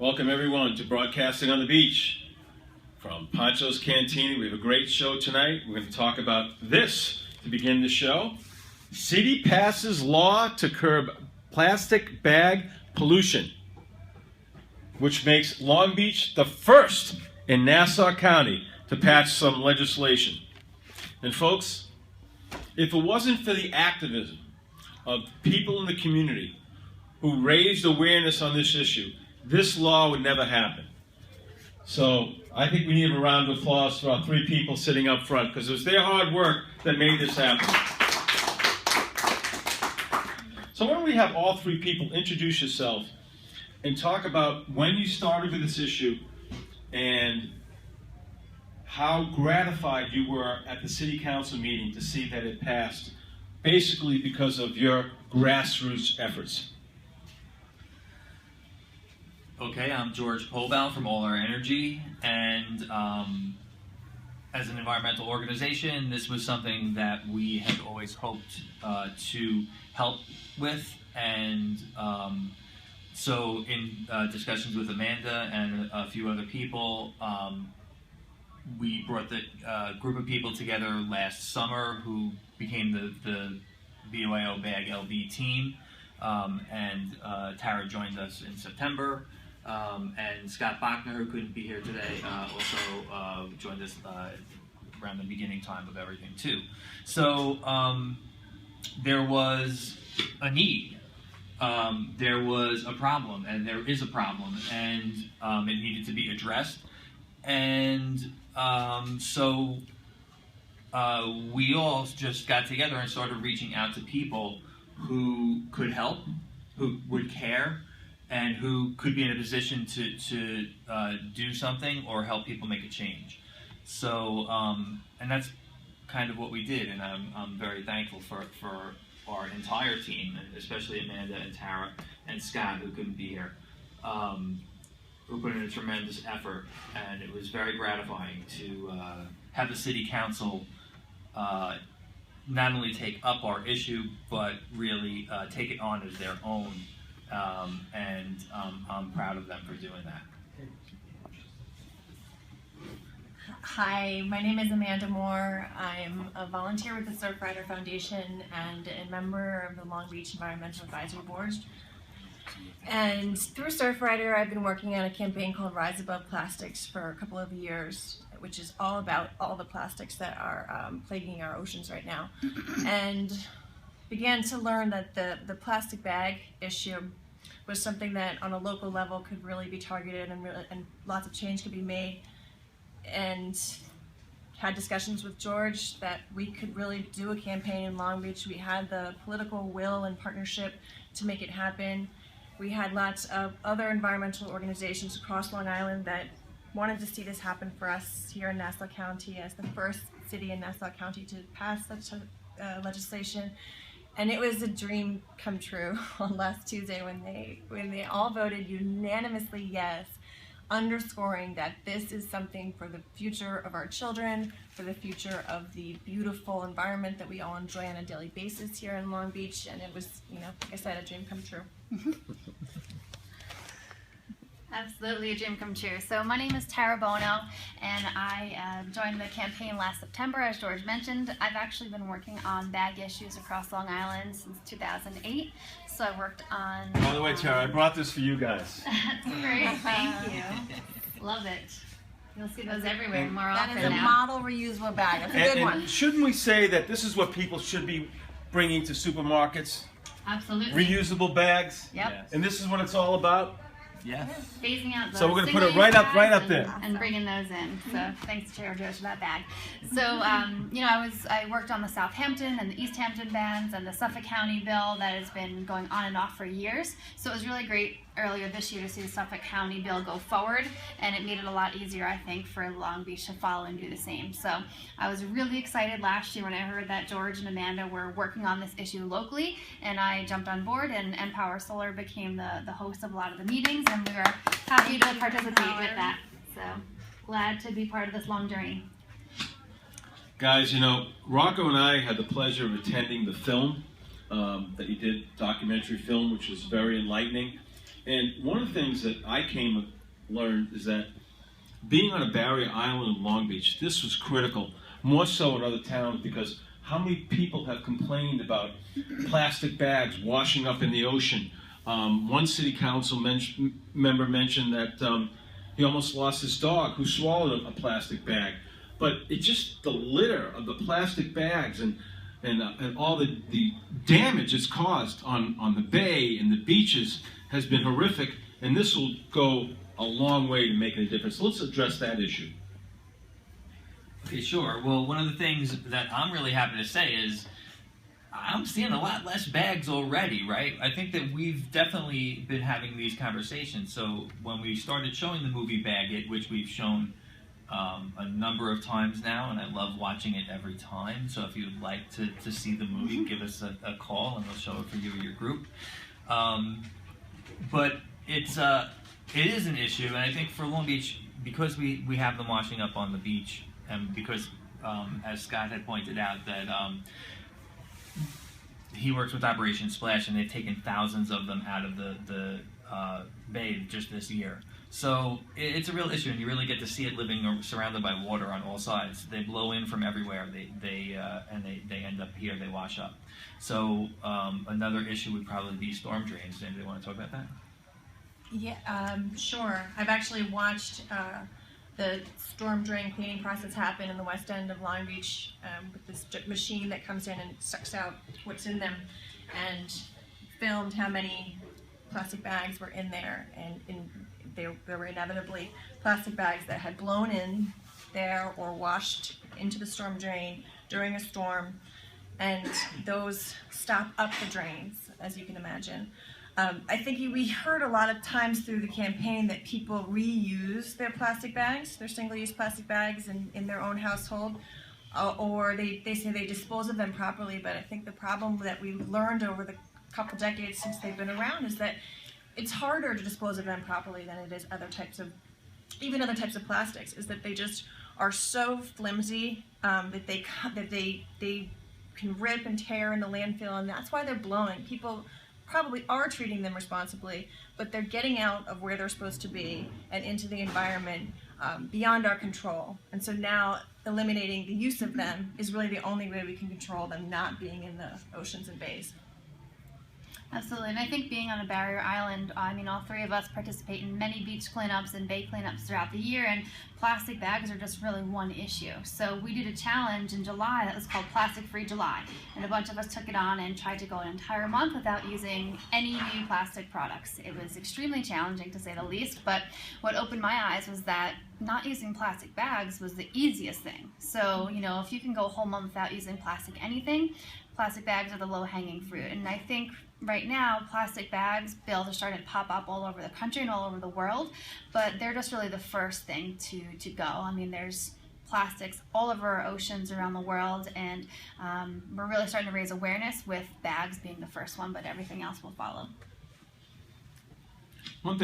Welcome everyone to Broadcasting on the Beach. From Pancho's Cantina, we have a great show tonight. We're going to talk about this to begin the show. City passes law to curb plastic bag pollution, which makes Long Beach the first in Nassau County to pass some legislation. And folks, if it wasn't for the activism of people in the community who raised awareness on this issue, this law would never happen. So I think we need a round of applause for our three people sitting up front, because it was their hard work that made this happen. So why don't we have all three people introduce yourself and talk about when you started with this issue and how gratified you were at the city council meeting to see that it passed, basically because of your grassroots efforts. Okay, I'm George Polbaum from All Our Energy, and as an environmental organization, this was something that we had always hoped to help with, and so in discussions with Amanda and a few other people, we brought the group of people together last summer who became the BYO Bag LB team, and Tara joined us in September. And Scott Bachner, who couldn't be here today, also joined us around the beginning time of everything too. So there was a need, there was a problem, and there is a problem, and it needed to be addressed. And so we all just got together and started reaching out to people who could help, who would care, and who could be in a position to do something or help people make a change. So, and that's kind of what we did, and I'm very thankful for our entire team, and especially Amanda and Tara and Scott, who couldn't be here, who put in a tremendous effort, and it was very gratifying to have the city council not only take up our issue, but really take it on as their own. And I'm proud of them for doing that. Hi, my name is Amanda Moore. I'm a volunteer with the Surfrider Foundation and a member of the Long Beach Environmental Advisory Board. And through Surfrider, I've been working on a campaign called Rise Above Plastics for a couple of years, which is all about all the plastics that are plaguing our oceans right now. And began to learn that the plastic bag issue was something that on a local level could really be targeted, and lots of change could be made, and had discussions with George that we could really do a campaign in Long Beach. We had the political will and partnership to make it happen. We had lots of other environmental organizations across Long Island that wanted to see this happen for us here in Nassau County as the first city in Nassau County to pass such legislation. And it was a dream come true on last Tuesday when they all voted unanimously yes, underscoring that this is something for the future of our children, for the future of the beautiful environment that we all enjoy on a daily basis here in Long Beach. And it was, like I said, a dream come true. Absolutely a dream come true. So my name is Tara Bono, and I joined the campaign last September, as George mentioned. I've actually been working on bag issues across Long Island since 2008. So I worked on... By the way, Tara, I brought this for you guys. That's great, thank you. Love it. You'll see those everywhere more often now. That is a model reusable bag. That's a good one. And shouldn't we say that this is what people should be bringing to supermarkets? Absolutely. Reusable bags? Yep. Yes. And this is what it's all about? Yes. Phasing out the So we're going to put it single-use right up bags there. and bringing those in. So thanks, Chair Joe, for that bag. So I worked on the Southampton and the East Hampton bans and the Suffolk County bill that has been going on and off for years. So it was really great earlier this year to see the Suffolk County bill go forward, and it made it a lot easier, I think, for Long Beach to follow and do the same. So I was really excited last year when I heard that George and Amanda were working on this issue locally, and I jumped on board, and Empower Solar became the host of a lot of the meetings, and we were happy to participate with that. So glad to be part of this long journey. Guys, Rocco and I had the pleasure of attending the film that you did, documentary film, which was very enlightening. And one of the things that I learned is that being on a barrier island in Long Beach, this was critical, more so in other towns, because how many people have complained about plastic bags washing up in the ocean? One city council member mentioned that he almost lost his dog who swallowed a plastic bag. But it's just the litter of the plastic bags and all the damage it's caused on the bay and the beaches has been horrific, and this will go a long way to making a difference. So let's address that issue. Okay, sure. Well, one of the things that I'm really happy to say is I'm seeing a lot less bags already, right? I think that we've definitely been having these conversations. So when we started showing the movie Bag It, which we've shown a number of times now, and I love watching it every time. So if you'd like to see the movie, give us a call and we'll show it for you or your group. But it is an issue, and I think for Long Beach, because we have them washing up on the beach, and because, as Scott had pointed out, that he works with Operation Splash, and they've taken thousands of them out of the bay just this year. So it's a real issue, and you really get to see it living surrounded by water on all sides. They blow in from everywhere. They end up here. They wash up. So another issue would probably be storm drains. Does anybody want to talk about that? Yeah, sure. I've actually watched the storm drain cleaning process happen in the west end of Long Beach with this machine that comes in and sucks out what's in them, and filmed how many plastic bags were in there, and there were inevitably plastic bags that had blown in there or washed into the storm drain during a storm, and those stop up the drains, as you can imagine. I think we heard a lot of times through the campaign that people reuse their plastic bags, their single-use plastic bags in their own household, or they say they dispose of them properly, but I think the problem that we learned over the couple decades since they've been around is that it's harder to dispose of them properly than it is other types of plastics, is that they just are so flimsy that they can rip and tear in the landfill, and that's why they're blowing. People probably are treating them responsibly, but they're getting out of where they're supposed to be and into the environment beyond our control. And so now eliminating the use of them is really the only way we can control them not being in the oceans and bays. Absolutely, and I think being on a barrier island, I mean, all three of us participate in many beach cleanups and bay cleanups throughout the year, and plastic bags are just really one issue. So we did a challenge in July that was called Plastic Free July, and a bunch of us took it on and tried to go an entire month without using any new plastic products. It was extremely challenging, to say the least, but what opened my eyes was that not using plastic bags was the easiest thing. So, you know, if you can go a whole month without using plastic anything, plastic bags are the low-hanging fruit. And I think right now, plastic bags bills are starting to pop up all over the country and all over the world, but they're just really the first thing to go. I mean, there's plastics all over our oceans around the world, and we're really starting to raise awareness with bags being the first one, but everything else will follow. One thing